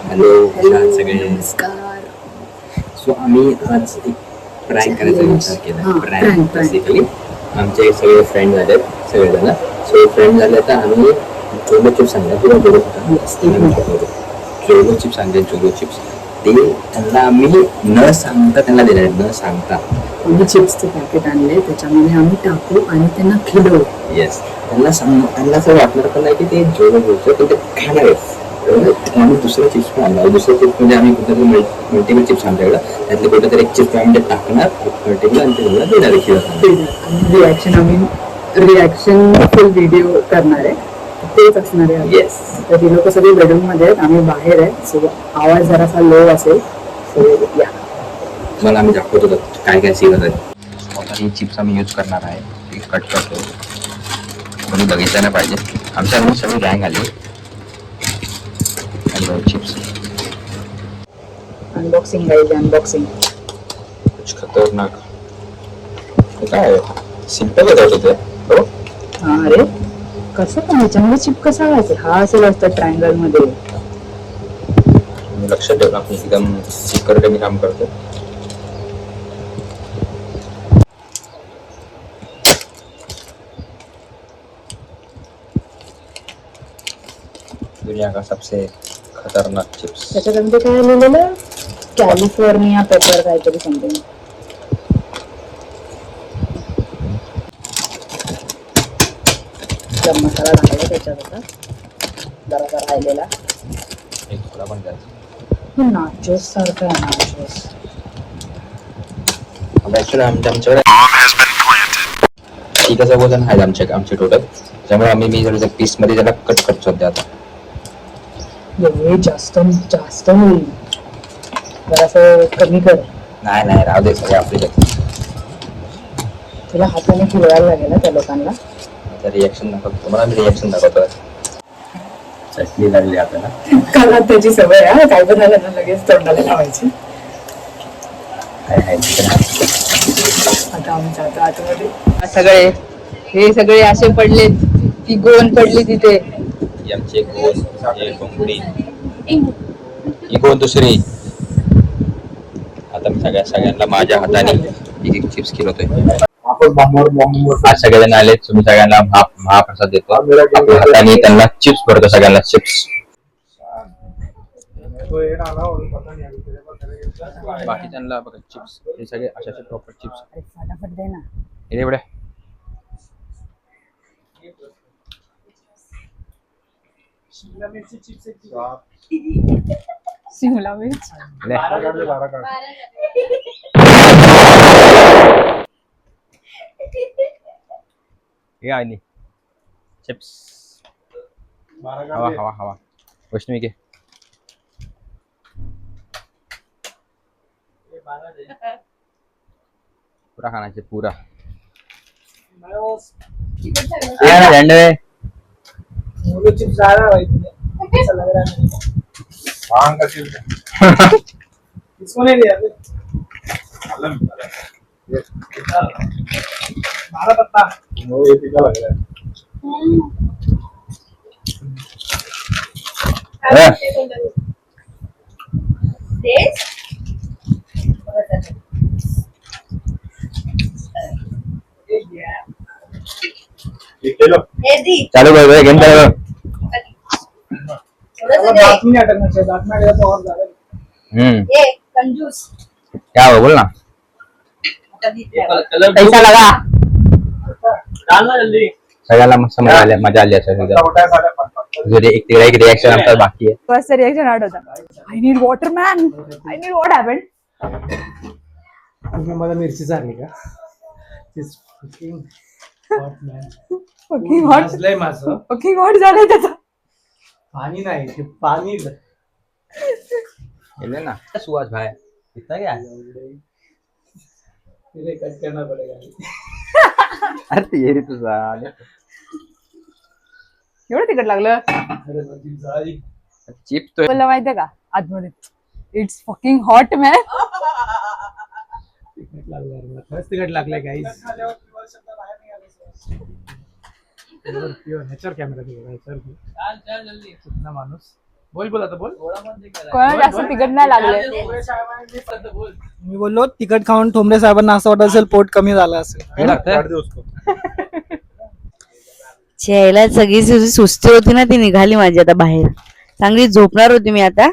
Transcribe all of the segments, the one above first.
Hello सगळे. नमस्कार. So आम्ही आज एक प्रँक करायचा विचार केला. प्रँक बेसिकली आमचे सगळे फ्रेंड झालेत सगळेजण. सो फ्रेंड झाले तर आम्ही जोलो चिप्स आणले. तुला जोलो चिप्स आणले. जोलो चिप्स ते त्यांना आम्ही न सांगता त्यांना दिले. न सांगता आम्ही चिप्सचं पॅकेट आणले, त्याच्यामध्ये आम्ही टाकू आणि त्यांना खिलवू. येस, त्यांना असं वाटणार पण नाही की ते जोलो बोलतो पण ते खाणार आहे. आम्ही दुसरा चिप्स पण आणला. दुसरा चिप्स म्हणजे आम्ही कुठेतरी मल्टिपल चिप्स आमच्याकडं त्यातले कुठेतरी एक चिप्स आम्ही टाकणार मल्टिपल आणि ते देणार आहे. रिॲक्शन फुल व्हिडिओ करणार आहे, तेच असणार आहे. येस, तर ती लोक सगळे बेडरूम मध्ये आहेत, आम्ही बाहेर आहे. सो आवाज जरासा लो असेल. सो या मला आम्ही दाखवतो काय काय सीन आहे. आता ही चिप्स आम्ही यूज करणार आहे. कट करतो, कोणी बघितलं नाही पाहिजे. आमच्या रूम सगळी गँग आली. Chips unboxing guys, unboxing. कुछ खतरनाक काय सिंपल आहे तिथे. हो हा, अरे कसं पण ह्याच्यामध्ये चिप कसा व्हायचं? हा असेल असतं ट्रायंगल मध्ये. लक्षात ठेवून आपण एकदम सिक्युरिटी काम करतो. दुनिया का सबसे खतरनाक चिप्स. त्याच्यामध्ये काय लिहिलेलं? कॅलिफोर्निया पेपर काहीतरी समथिंग. मसाला टाकायचा त्याच्यात आता जरा राहिलेला. एक थोडा पण द्यायचा. नाचोस सारखं आहे, नाचोस. आमच्याकडे तिघाचं वजन आहे आमचे टोटल. त्यामुळे मी जर पीस मध्ये त्याला कट करतो सध्या. आता जास्त होईल, जरासं कमी कर. नाही राहू दे, सगळे आपले. तुला हाताने फिरवायला लागेल ना त्या लोकांना. रिॲक्शन दाखवतो, मला रिॲक्शन दाखवतो. चटणी लागली आपल्याला. काला त्याची सवय आहे, काय पण झालं ना लगेच तोंडाला लावायची. आता आम्ही जातो आतमध्ये. हे सगळे असे पडले, ती गोन पडली तिथे. आमची गोन, एक कोंबडी, ही गोन दुसरी. आता मी सगळ्यांना माझ्या हाताने एक चिप्स खिलवतोय. आज सगळेजण आले, तुम्ही सगळ्यांना महाप्रसाद देतो. आपल्या हाताने त्यांना चिप्स भरतो, सगळ्यांना चिप्स. बाकीच्यांना बघा चिप्स, हे सगळे अशाचे प्रॉपर चिप्स. फटाफट दे ना. हे एवढ्या शिमला मिरची चिप्स. हे आहे चिप्स. हवा वैष्णवी के पूरा खाना चाहिए, पूरा. चिप्स जा रहा है भाई, ऐसा लग रहा है. भांग का चिप्स इसको नहीं लिया 12 पत्ता. वो ये टीका लग रहा है. चालू कर गेम चालू. दांत में अटकना चाहिए, दांत में अटका तो और ज्यादा. ये कंजूस क्या हुआ बोल ना. पैसा लगा डालना जल्दी. सगळ्याला मस्त मजा आली असेल. एक रिएक्शन आमचा बाकी आहे. फर्स्ट रिएक्शन आउट होता. I need water man, I need. What happened? तुम्ही मला मिरची चालली का? This fucking hot man. Fucking hot वाजलंय माझं. फकिंग हॉट झालंय त्याचं. पाणी नाही, ते पाणी ले ना सुहास भाई, इतना क्या है? तिथे कट करना पडेगा. अरे ते रे तुझा एवढं तिकट लागलं. अरे माझी जाळी चिप तो तुला माहितीये का आतमध्ये इट्स फकिंग हॉट मॅन. तिकट लागलं, खरंच तिकट लागलंय गाईस. ह्याच्यावर कॅमेरा ह्याच्यावर जल्दी कितना माणूस बोल आता बोल. कोणाला जास्त तिखट नाही लागले. मी बोललो तिखट खाऊन ठोंबरे साहेबांना असं वाटत असेल पोट कमी झालं असेल. चेहरा सगळी सुस्ती होती ना ती निघाली माझी आता बाहेर. चांगली झोपणार होती मी आता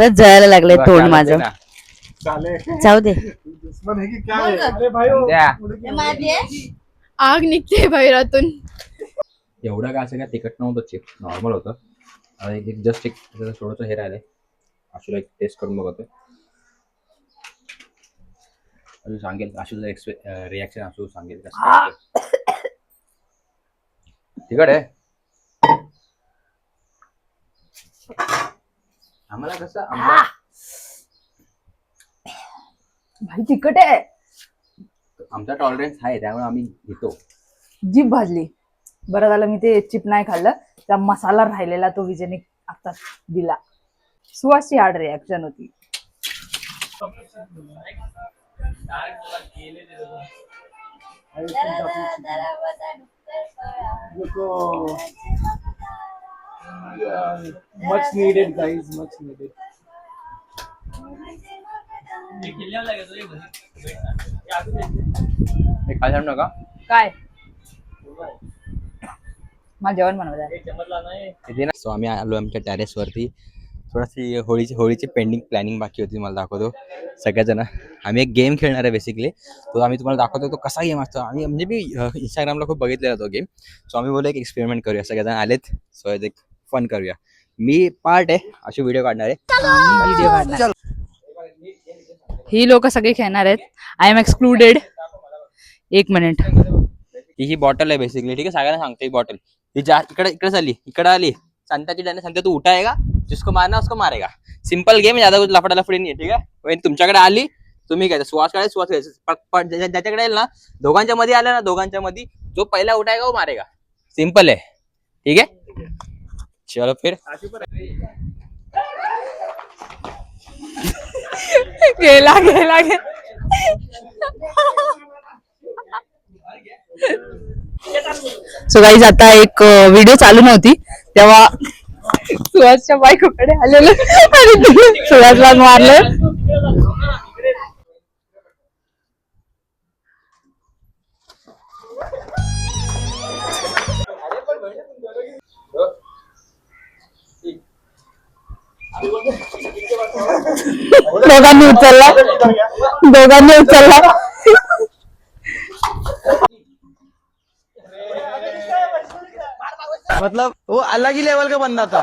जळायला लागले तोंड माझं. जाऊ दे. आग निघते बाहेरातून. एवढं काय असं काय तिखट नव्हतं, चिप्स नॉर्मल होतं. एक जस्ट एक थोडंसं हे राहिलंय. आशूला एक टेस्ट करून बघतोय. आशू सांगेल, आशूचं रिॲक्शन आशू सांगेल कसं तिखट आहे. आम्हाला कसं भाई तिखट आहे. आमचा टॉलरन्स आहे त्यामुळे आम्ही घेतो. जीभ भाजली. बरं झालं मी ते चिप नाही खाल्लं. त्या मसाला राहिलेला तो विजयने आता दिला. सुहासची हार्ड रिॲक्शन होती. Much needed guys, much needed. काय सांगू नका. काय मला जेवण बनवलं. सो आम्ही आलो आमच्या टेरेस वरती. थोडीशी होळीची पेंडिंग प्लॅनिंग बाकी होती. मला दाखवतो सगळ्याजण. आम्ही एक गेम खेळणार आहे बेसिकली. तो आम्ही तुम्हाला दाखवतो तो कसा गेम असतो. आम्ही म्हणजे मी इंस्टाग्रामला खूप बघितलेला तो गेम. सो आम्ही बोललो एक एक्सपेरिमेंट करूया. सगळेजण आलेत सो एक फन करूया. मी पार्ट आहे अशी व्हिडिओ काढणार आहे. ही लोक सगळे खेळणार आहेत. I am excluded. एक मिनिट. ही बॉटल आहे बेसिकली. ठीक आहे, सगळ्यांना सांगतो. ही बॉटल ही इकडे झाली, इकडे आली. संताची डाने सांगते तू उठाएगा, जिसको मारना उसको मारेगा. सिंपल गेम, ज्यादा कुछ लफड़ा लफड़ी नाही. ठीक आहे, तुमच्याकडे आली तुम्ही काय सुहास ज्याच्याकडे येईल ना, दोघांच्या मध्ये आल्या ना, दोघांच्या मध्ये जो पहिला उठाएगा वो मारेगा. सिंपल आहे. ठीक आहे, चलो फिर. गेला गेला सो गाईज आता एक व्हिडिओ चालू नव्हती तेव्हा सुहासच्या बायकोकडे आलेलं आणि सुहासला मारलं. दोघांनी उचलला. मतलब वो अलग ही लेवल का बंदा था.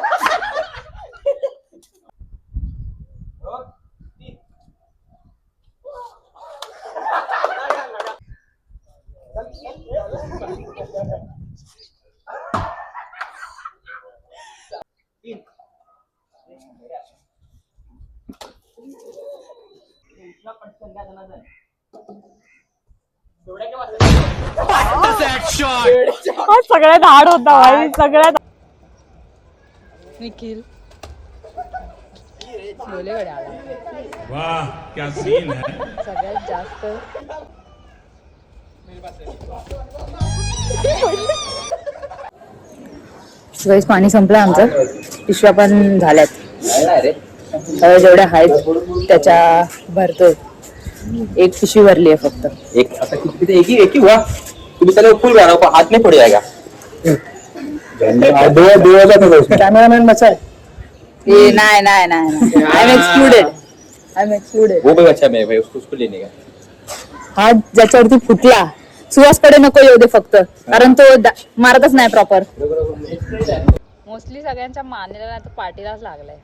सगळ्यात हार्ड होता भाई. सगळ्यात निखिल बोलेकडे आला. वाह क्या सीन है. सगळ्यात जास्त पाणी संपलं आमचं. पिशव्या पण झाल्यात. जेवढ्या आहेत त्याच्या भरतोय. एक पिशवी भरली आहे फक्त. एक आता किती एक ही हुआ. तुम्ही त्याला फुल रहा हाथ में पड़ जाएगा. कॅमेरामॅन बचा है. नाही नाही नाही. I am excluded. वो भी अच्छा मैं भाई उसको लेने का. हा ज्याच्यावरती फुटला सुहासकडे नको येऊ दे फक्त, कारण तो मारतच नाही प्रॉपर. मोस्टली सगळ्यांच्या मानेला नाही तर पार्टीलाच लागलाय.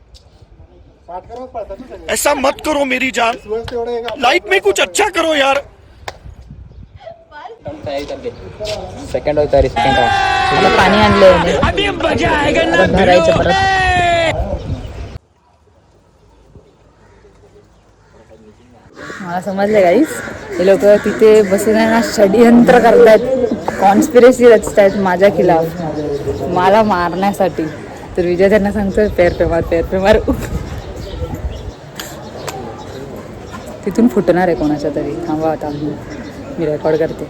ऐसा मत करो मेरी जान, लाइफ में कुछ अच्छा करो यार. सेकंड होता है. सेकंड मला पाणी आणलंय भरायचं परत. मला समजले गाईस, हे लोक तिथे बसून आहे ना षडयंत्र करतायत, कॉन्स्पिरेसी रचतायत माझ्या खिलाफ, मला मारण्यासाठी. तर विजय त्यांना सांगतोय पैर पे मार. तिथून फुटणार आहे कोणाच्या तरी. थांबा आता मी रेकॉर्ड करते.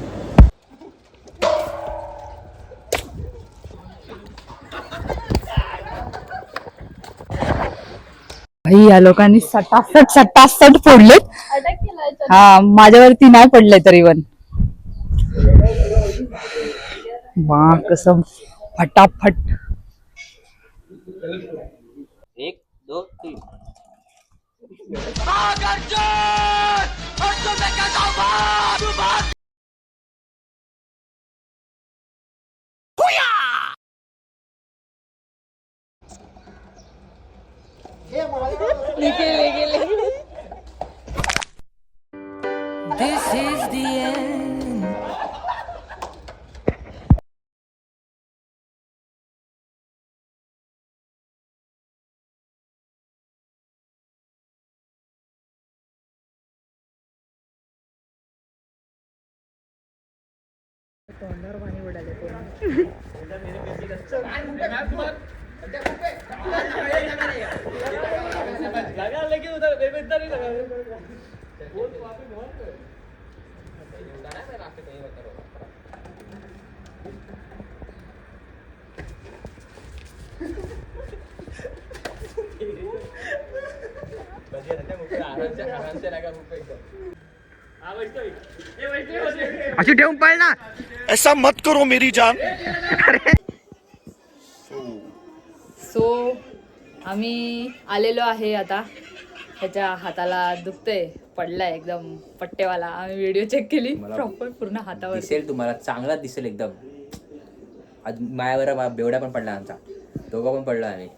भाई या लोकांनी सटासट फोडलेत. हा माझ्यावरती नाही पडले तरी पण वा कसं फटाफट. 1 2 3 अशी ठेवून पळ ना. ऐसा मत करो मेरी जान. सो आम्ही आलेलो आहे आता. त्याच्या हाताला दुखतंय, पडलाय एकदम पट्टेवाला. आम्ही व्हिडिओ चेक केली प्रॉपर पूर्ण हातावर दिसेल तुम्हाला, चांगला दिसेल एकदम. आज मायावर बेवड्या पण पडला आमचा, दोघं पण पडला आम्ही.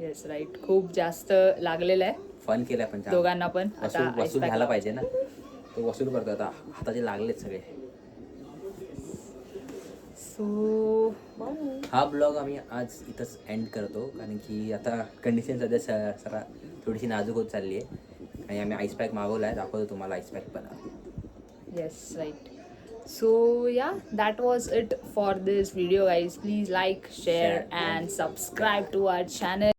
Yes right. खूप जास्त लागलेलं आहे फन केलं पण दोघांना पण. आता वसूल झाला पाहिजे ना, तो वसूल करतो आता. हाताचे लागलेत सगळे. सो हा ब्लॉग आम्ही आज इथंच एंड करतो, कारण की आता कंडिशन सध्या जरा थोडीशी नाजूक होत चालली आहे. आणि आम्ही आईस पॅक मागवला आहे, दाखवतो तुम्हाला आईस पॅक पण. Yes right. So yeah, that was it for this video guys. Please like, share and subscribe to our channel.